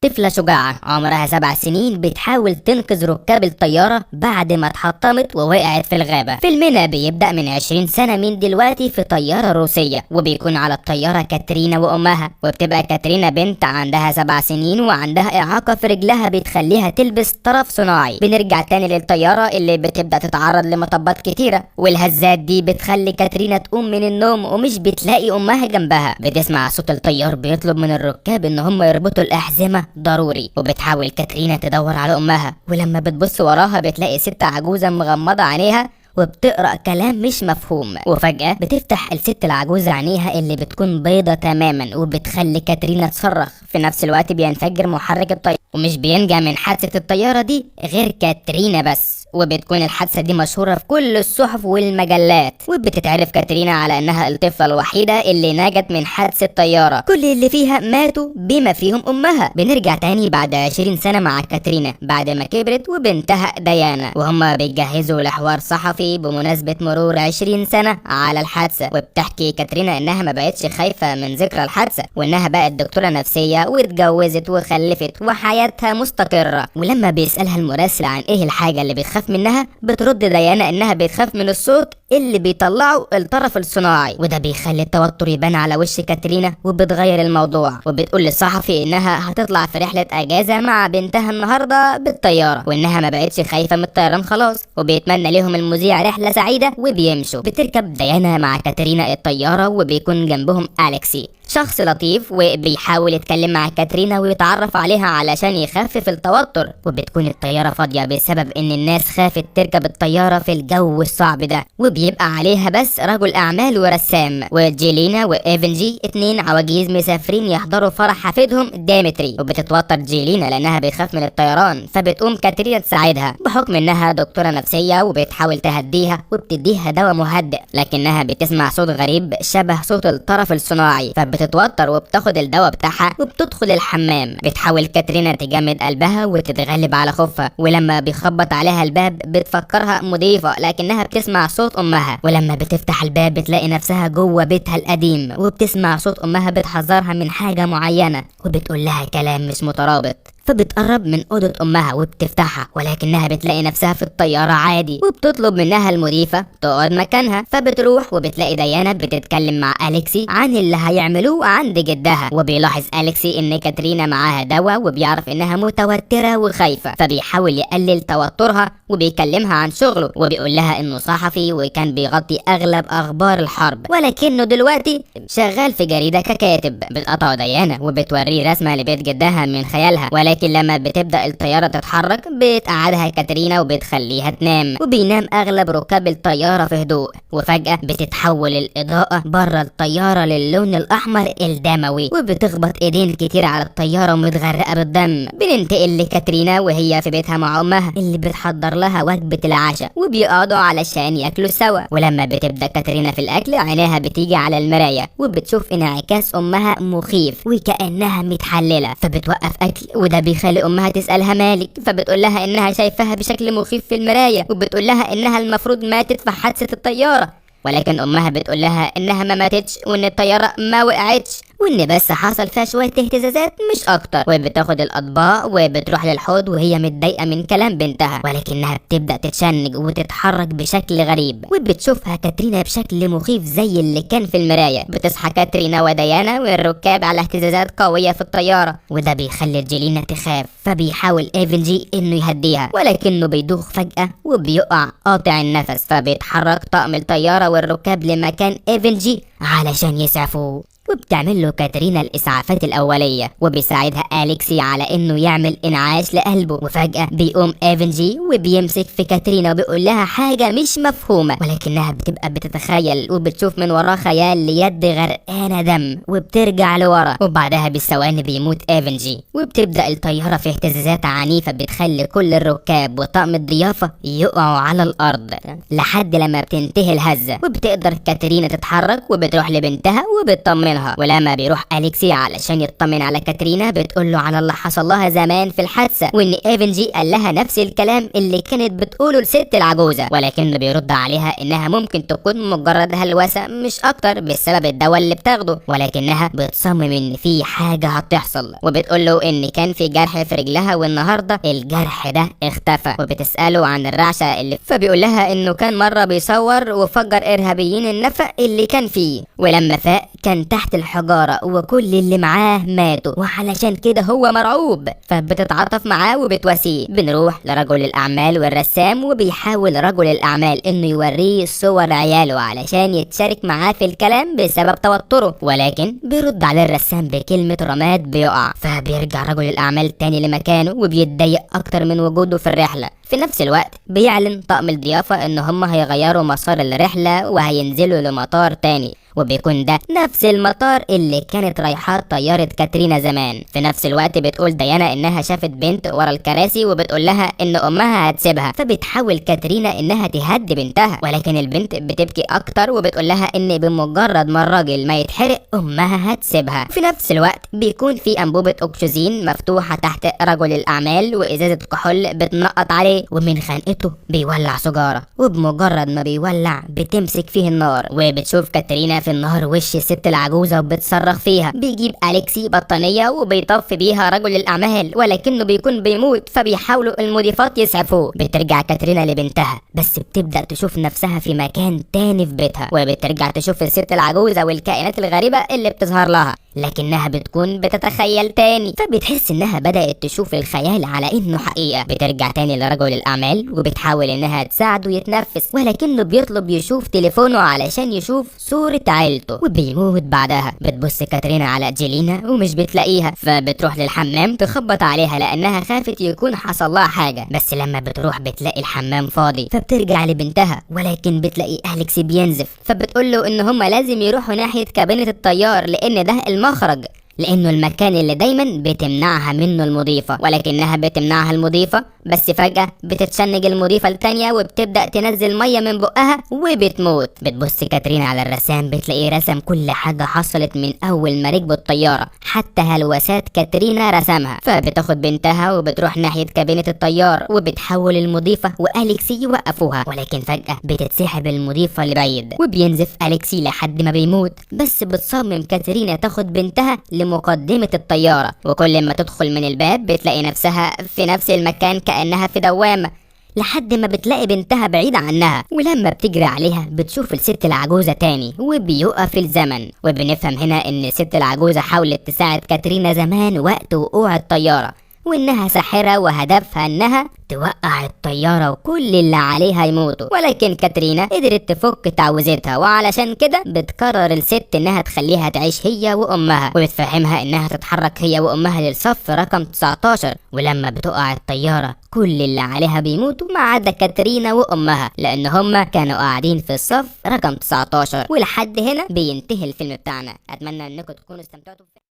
طفلة شجاعة عمرها 7 سنين بتحاول تنقذ ركاب الطيارة بعد ما اتحطمت ووقعت في الغابة. فيلمنا بيبدأ من 20 سنة من دلوقتي في طيارة روسية، وبيكون على الطيارة كاترينا وأمها. وبتبقى كاترينا بنت عندها 7 سنين وعندها إعاقة في رجلها بتخليها تلبس طرف صناعي. بنرجع تاني للطيارة اللي بتبدأ تتعرض لمطبات كتيرة، والهزات دي بتخلي كاترينا تقوم من النوم ومش بتلاقي أمها جنبها. بتسمع صوت الطيار بيطلب من الركاب إن هم يربطوا الأحزمة ضروري، وبتحاول كاترينا تدور على امها. ولما بتبص وراها بتلاقي ست عجوزة مغمضة عينيها وبتقرأ كلام مش مفهوم. وفجأة بتفتح الست العجوزة عينيها اللي بتكون بيضة تماما، وبتخلي كاترينا تصرخ. في نفس الوقت بينفجر محرك الطيارة، ومش بينجى من حادثة الطيارة دي غير كاترينا بس. وبتكون الحادثة دي مشهورة في كل الصحف والمجلات، وبتتعرف كاترينا على انها الطفلة الوحيدة اللي نجت من حادثة الطيارة. كل اللي فيها ماتوا بما فيهم امها. بنرجع تاني بعد 20 سنة مع كاترينا بعد ما كبرت وبنتها ديانا، وهم بيجهزوا لحوار صحفي بمناسبة مرور 20 سنة على الحادثة. وبتحكي كاترينا انها ما بقتش خايفة من ذكرى الحادثة، وانها بقت دكتورة نفسية واتجوزت وخلفت وحياتها مستقرة. ولما بيسألها المراسل عن ايه الحاجة اللي بتخاف منها، بترد ديانا انها بتخاف من الصوت اللي بيطلعه الطرف الصناعي، وده بيخلي التوتر يبان على وش كاترينا. وبتغير الموضوع وبتقول للصحفي انها هتطلع في رحلة اجازة مع بنتها النهاردة بالطيارة، وانها ما بقتش خايفة من الطيران خلاص. وبيتمنى لهم المذيع رحلة سعيدة وبيمشوا. بتركب ديانا مع كاترينا الطيارة، وبيكون جنبهم أليكسي، شخص لطيف وبيحاول يتكلم مع كاترينا ويتعرف عليها علشان يخفف التوتر. وبتكون الطيارة فاضية بسبب ان الناس خافت تركب الطيارة في الجو الصعب ده، وبيبقى عليها بس رجل اعمال ورسام. وجيلينا وايفنجي 2 عواجيز مسافرين يحضروا فرح حفيدهم ديمتري. وبتتوتر جيلينا لانها بتخاف من الطيران، فبتقوم كاترينا تساعدها بحكم انها دكتورة نفسية، وبتحاول تهديها وبتديها دواء مهدئ، لكنها بتسمع صوت غريب شبه صوت الطرف الصناعي. بتتوتر وبتاخد الدواء بتاعها وبتدخل الحمام. بتحاول كاترينا تجمد قلبها وتتغلب على خوفها، ولما بيخبط عليها الباب بتفكرها مضيفة لكنها بتسمع صوت امها. ولما بتفتح الباب بتلاقي نفسها جوه بيتها القديم، وبتسمع صوت امها بتحذرها من حاجة معينة وبتقول لها كلام مش مترابط. فبتقرب من أوضة أمها وبتفتحها، ولكنها بتلاقي نفسها في الطيارة عادي، وبتطلب منها المضيفة تقعد مكانها. فبتروح وبتلاقي ديانا بتتكلم مع أليكسي عن اللي هيعملوه عند جدها. وبيلاحظ أليكسي إن كاترينا معاها دواء، وبيعرف إنها متوترة وخايفة، فبيحاول يقلل توترها وبيكلمها عن شغله. وبيقول لها إنه صحفي وكان بيغطي أغلب أخبار الحرب، ولكنه دلوقتي شغال في جريدة ككاتب. بتقطع ديانا وبتوريه رسمة لبيت جدها من خيالها، ولكن لما بتبدأ الطيارة تتحرك بتقعدها كاترينا وبتخليها تنام. وبينام أغلب ركاب الطيارة في هدوء. وفجأة بتتحول الإضاءة بره الطيارة للون الأحمر الدموي، وبتخبط إيدين كتير على الطيارة ومتغرقة بالدم. بننتقل لكاترينا وهي في بيتها مع أمها اللي بتحضر لها وجبة العشاء، وبيقعدوا علشان ياكلوا سوا. ولما بتبدأ كاترينا في الأكل عينيها بتيجي على المراية، وبتشوف انعكاس أمها مخيف وكأنها متحللة. فبتوقف أكل، وده بيخلي امها تسألها مالك. فبتقول لها انها شايفاها بشكل مخيف في المراية، وبتقول لها انها المفروض ماتت في حادثة الطيارة. ولكن امها بتقول لها انها ما ماتتش، وان الطيارة ما وقعتش، وان بس حصل فيها شوية اهتزازات مش اكتر. وبتاخد الاطباق وبتروح للحوض وهي متضايقة من كلام بنتها، ولكنها بتبدأ تتشنج وتتحرك بشكل غريب. وبتشوفها كاترينا بشكل مخيف زي اللي كان في المراية. بتصحى كاترينا وديانا والركاب على اهتزازات قوية في الطيارة، وده بيخلي جيلينا تخاف. فبيحاول ايفنجي انه يهديها، ولكنه بيدوخ فجأة وبيقع قاطع النفس. فبيتحرك طاقم الطيارة والركاب لمكان ايفنجي علشان يسعفوه، وبتعمل له كاترينا الإسعافات الأولية، وبيساعدها أليكسي على إنه يعمل إنعاش لقلبه. وفجأة بيقوم إيفنجي وبيمسك في كاترينا وبيقول لها حاجة مش مفهومة، ولكنها بتبقى بتتخيل وبتشوف من وراه خيال ليد غرقانة دم، وبترجع لورا. وبعدها بالثواني بيموت إيفنجي، وبتبدأ الطيارة في اهتزازات عنيفة بتخلي كل الركاب وطاقم الضيافة يقعوا على الأرض لحد لما بتنتهي الهزة. وبتقدر كاترينا تتحرك وبتروح لبنتها وبتطمنها بطنها. ولما بيروح أليكسي علشان يطمن على كاترينا بتقول له على اللي حصل لها زمان في الحادثة، وإن إيفنجي قال لها نفس الكلام اللي كانت بتقوله الست العجوزة، ولكنه بيرد عليها إنها ممكن تكون مجرد هلوسة مش أكتر بسبب الدواء اللي بتاخده، ولكنها بتصمم إن في حاجة هتحصل، وبتقول له إن كان في جرح في رجلها والنهارده الجرح ده اختفى، وبتسأله عن الرعشة اللي فبيقول لها إنه كان مرة بيصور وفجر إرهابيين النفق اللي كان فيه، ولما فاق كان تحت الحجارة وكل اللي معاه ماتوا، وعلشان كده هو مرعوب، فبتتعاطف معاه وبتواسيه. بنروح لرجل الأعمال والرسام، وبيحاول رجل الأعمال إنه يوريه صور عياله علشان يتشارك معاه في الكلام بسبب توتره، ولكن بيرد على الرسام بكلمة رماد بيقع، فبيرجع رجل الأعمال تاني لمكانه وبيتضايق أكتر من وجوده في الرحلة. في نفس الوقت بيعلن طقم الضيافة إن هم هيغيروا مسار الرحلة وهينزلوا لمطار تاني، وبيكون ده نفس المطار اللي كانت رايحاه طيارة كاترينا زمان. في نفس الوقت بتقول ديانا انها شافت بنت ورا الكراسي وبتقول لها ان امها هتسيبها، فبتحاول كاترينا انها تهدي بنتها، ولكن البنت بتبكي اكتر وبتقول لها ان بمجرد ما الراجل ما يتحرق امها هتسيبها. في نفس الوقت بيكون في انبوبة اكسجين مفتوحة تحت رجل الاعمال وازازة كحول بتنقط عليه، ومن خنقته بيولع سجارة، وبمجرد ما بيولع بتمسك فيه النار، وبتشوف كاترينا في النهار وش الست العجوزة وبتصرخ فيها. بيجيب أليكسي بطانية وبيطفي بيها رجل الأعمال، ولكنه بيكون بيموت، فبيحاولوا المضيفات يسعفوه. بترجع كاترينا لبنتها، بس بتبدأ تشوف نفسها في مكان تاني في بيتها، وبترجع تشوف الست العجوزة والكائنات الغريبة اللي بتظهر لها، لكنها بتكون بتتخيل تاني، فبتحس انها بدأت تشوف الخيال على انه حقيقة. بترجع تاني لرجل الأعمال وبتحاول انها تساعده يتنفس، ولكنه بيطلب يشوف تليفونه علشان يشوف صورة عيلته، وبيموت بعدها. بتبص كاترينا على جيلينا ومش بتلاقيها، فبتروح للحمام تخبط عليها لانها خافت يكون حصل لها حاجة، بس لما بتروح بتلاقي الحمام فاضي، فبترجع لبنتها ولكن بتلاقي أليكس بينزف، فبتقول له ان هما لازم يروحوا ناحية كابينة الطيار لان ده المخرج، لانه المكان اللي دايما بتمنعها منه المضيفة، ولكنها بتمنعها المضيفة، بس فجأة بتتشنج المضيفة التانية وبتبدأ تنزل مية من بقها وبتموت. بتبص كاترينا على الرسام بتلاقيه رسم كل حاجة حصلت من اول ما ركبوا الطيارة، حتى هلوسات كاترينا رسمها. فبتاخد بنتها وبتروح ناحية كابينة الطيار، وبتحاول المضيفة وأليكسي يوقفوها، ولكن فجأة بتتسحب المضيفة لبعيد وبينزف أليكسي لحد ما بيموت. بس بتصمم كاترينا تاخد بنتها لمقدمة الطيارة، وكل ما تدخل من الباب بتلاقي نفسها في نفس المكان كأنها في دوامة، لحد ما بتلاقي بنتها بعيدة عنها، ولما بتجري عليها بتشوف الست العجوزة تاني وبيوقف الزمن. وبنفهم هنا ان الست العجوزة حاولت تساعد كاترينا زمان وقت وقوع الطيارة، وانها ساحرة وهدفها انها توقع الطيارة وكل اللي عليها يموتوا، ولكن كاترينا قدرت تفك تعويذتها، وعلشان كده بتقرر الست انها تخليها تعيش هي وامها، وبتفهمها انها تتحرك هي وامها للصف رقم 19، ولما بتقع الطيارة كل اللي عليها بيموتوا ما عدا كاترينا وامها، لان هما كانوا قاعدين في الصف رقم 19. ولحد هنا بينتهي الفيلم بتاعنا. اتمنى انكم تكونوا استمتعتوا